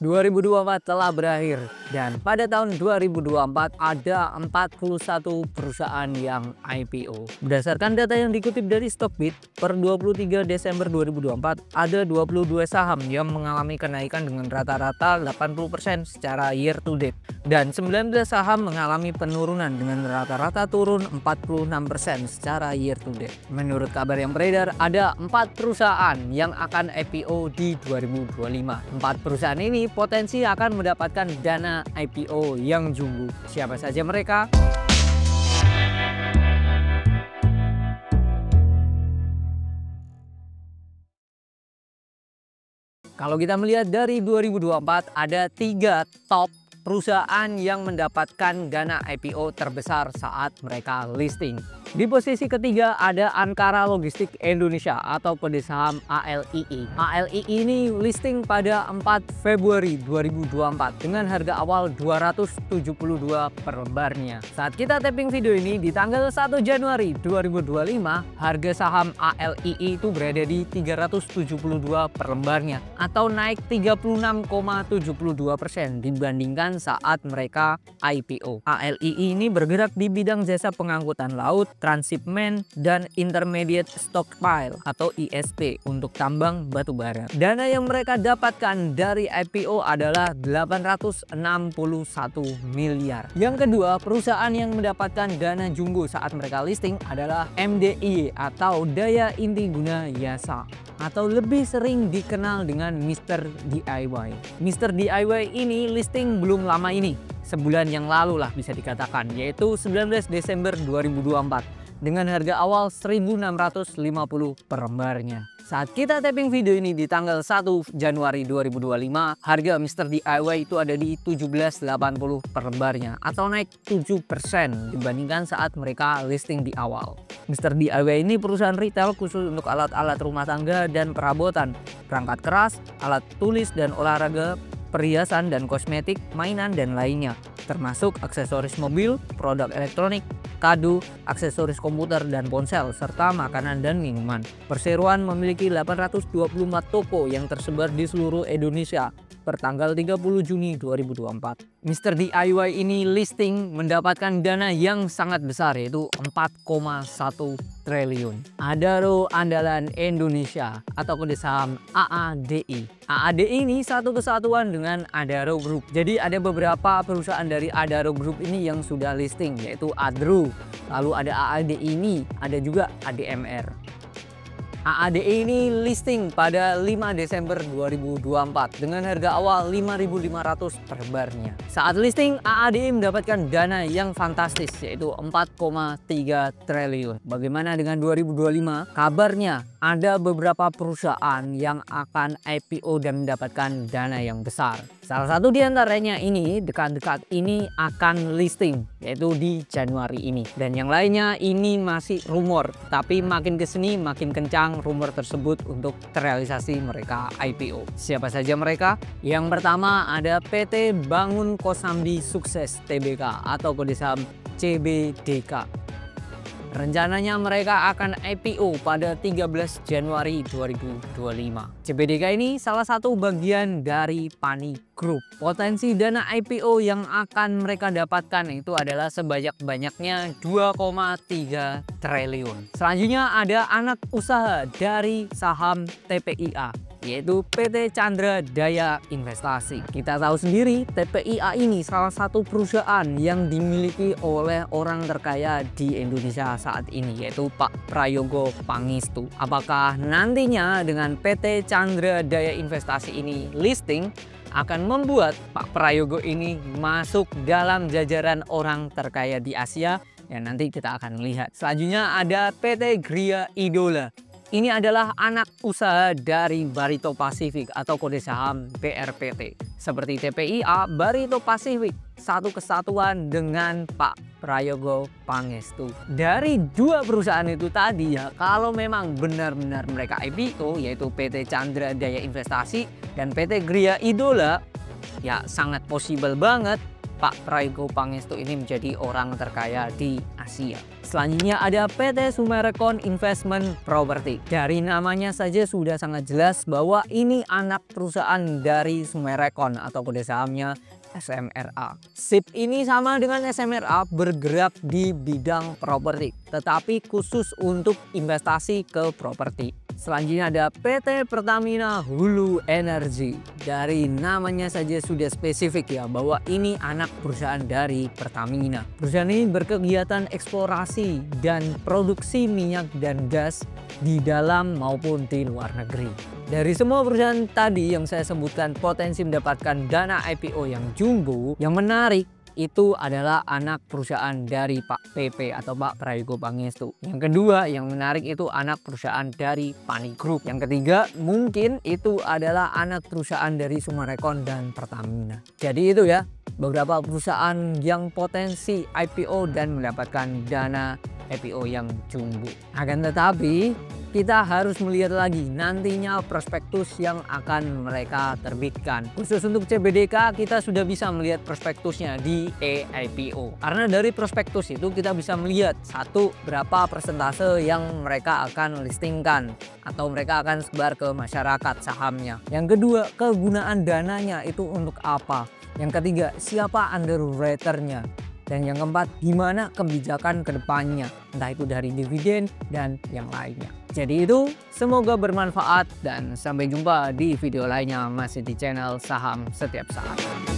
2024 telah berakhir dan pada tahun 2024 ada 41 perusahaan yang IPO. Berdasarkan data yang dikutip dari Stockbit, per 23 Desember 2024 ada 22 saham yang mengalami kenaikan dengan rata-rata 80% secara year to date dan 19 saham mengalami penurunan dengan rata-rata turun 46% secara year to date. Menurut kabar yang beredar, ada 4 perusahaan yang akan IPO di 2025. 4 perusahaan ini potensi akan mendapatkan dana IPO yang jumbo. Siapa saja mereka? Kalau kita melihat dari 2024 ada 3 top perusahaan yang mendapatkan dana IPO terbesar saat mereka listing. Di posisi ketiga ada Ankara Logistik Indonesia atau kode saham ALII. ALII ini listing pada 4 Februari 2024 dengan harga awal 272 per lembarnya. Saat kita tapping video ini di tanggal 1 Januari 2025, harga saham ALII itu berada di 372 per lembarnya atau naik 36,72% dibandingkan saat mereka IPO. ALII ini bergerak di bidang jasa pengangkutan laut, transshipment, dan intermediate stockpile atau ISP untuk tambang batu bara. Dana yang mereka dapatkan dari IPO adalah 861 miliar. Yang kedua, perusahaan yang mendapatkan dana jumbo saat mereka listing adalah MDIY atau Daya Inti Guna Yasa atau lebih sering dikenal dengan Mr. DIY. Mr. DIY ini listing belum lama ini, sebulan yang lalu lah bisa dikatakan, yaitu 19 Desember 2024 dengan harga awal 1.650 per lembarnya. Saat kita tapping video ini di tanggal 1 Januari 2025, harga Mr. DIY itu ada di 17.80 per lembarnya atau naik 7% dibandingkan saat mereka listing di awal. Mr. DIY ini perusahaan retail khusus untuk alat-alat rumah tangga dan perabotan, perangkat keras, alat tulis dan olahraga, perhiasan dan kosmetik, mainan dan lainnya, termasuk aksesoris mobil, produk elektronik, kado, aksesoris komputer dan ponsel, serta makanan dan minuman. Perseroan memiliki 824 toko yang tersebar di seluruh Indonesia per tanggal 30 Juni 2024. Mr. DIY ini listing mendapatkan dana yang sangat besar yaitu 4,1 triliun. Adaro Andalan Indonesia atau kode saham AADI. AADI ini satu kesatuan dengan Adaro Group. Jadi ada beberapa perusahaan dari Adaro Group ini yang sudah listing yaitu Adro. Lalu ada AADI ini, ada juga ADMR. AADI ini listing pada 5 Desember 2024 dengan harga awal 5.500 per barnya. Saat listing, AADI mendapatkan dana yang fantastis yaitu 4,3 triliun. Bagaimana dengan 2025? Kabarnya ada beberapa perusahaan yang akan IPO dan mendapatkan dana yang besar. Salah satu di antaranya ini dekat-dekat ini akan listing yaitu di Januari ini. Dan yang lainnya ini masih rumor, tapi makin kesini makin kencang rumor tersebut untuk terrealisasi mereka IPO. Siapa saja mereka? Yang pertama ada PT Bangun Kosambi Sukses Tbk atau kode saham CBDK. Rencananya mereka akan IPO pada 13 Januari 2025. CBDK ini salah satu bagian dari Pani Group. Potensi dana IPO yang akan mereka dapatkan itu adalah sebanyak-banyaknya 2,3 triliun. Selanjutnya ada anak usaha dari saham TPIA, yaitu PT Chandra Daya Investasi. Kita tahu sendiri TPIA ini salah satu perusahaan yang dimiliki oleh orang terkaya di Indonesia saat ini, yaitu Pak Prayogo Pangestu. Apakah nantinya dengan PT Chandra Daya Investasi ini listing akan membuat Pak Prayogo ini masuk dalam jajaran orang terkaya di Asia? Ya, nanti kita akan lihat. Selanjutnya ada PT Gria Idola. Ini adalah anak usaha dari Barito Pacific atau kode saham BRPT. Seperti TPIA, Barito Pacific satu kesatuan dengan Pak Prayogo Pangestu. Dari dua perusahaan itu tadi ya, kalau memang benar-benar mereka IPO yaitu PT Chandra Daya Investasi dan PT Gria Idola, ya sangat possible banget Pak Prayogo Pangestu ini menjadi orang terkaya di Asia. Selanjutnya ada PT Sumarekon Investment Property. Dari namanya saja sudah sangat jelas bahwa ini anak perusahaan dari Sumarekon atau kode sahamnya SMRA. SIP ini sama dengan SMRA, bergerak di bidang properti, tetapi khusus untuk investasi ke properti. Selanjutnya ada PT Pertamina Hulu Energy. Dari namanya saja sudah spesifik ya bahwa ini anak perusahaan dari Pertamina. Perusahaan ini berkegiatan eksplorasi dan produksi minyak dan gas di dalam maupun di luar negeri. Dari semua perusahaan tadi yang saya sebutkan potensi mendapatkan dana IPO yang jumbo, yang menarik itu adalah anak perusahaan dari Pak PP atau Pak Prayogo Pangestu. Yang kedua yang menarik itu anak perusahaan dari Pani Group. Yang ketiga mungkin itu adalah anak perusahaan dari Sumarekon dan Pertamina. Jadi itu ya beberapa perusahaan yang potensi IPO dan mendapatkan dana IPO yang jumbo. Akan tetapi kita harus melihat lagi nantinya prospektus yang akan mereka terbitkan. Khusus untuk CBDK kita sudah bisa melihat prospektusnya di e-IPO. Karena dari prospektus itu kita bisa melihat satu, berapa persentase yang mereka akan listingkan atau mereka akan sebar ke masyarakat sahamnya. Yang kedua, kegunaan dananya itu untuk apa. Yang ketiga, siapa underwriternya. Dan yang keempat, gimana kebijakan kedepannya, entah itu dari dividen dan yang lainnya. Jadi itu semoga bermanfaat dan sampai jumpa di video lainnya masih di channel Saham Setiap Saat.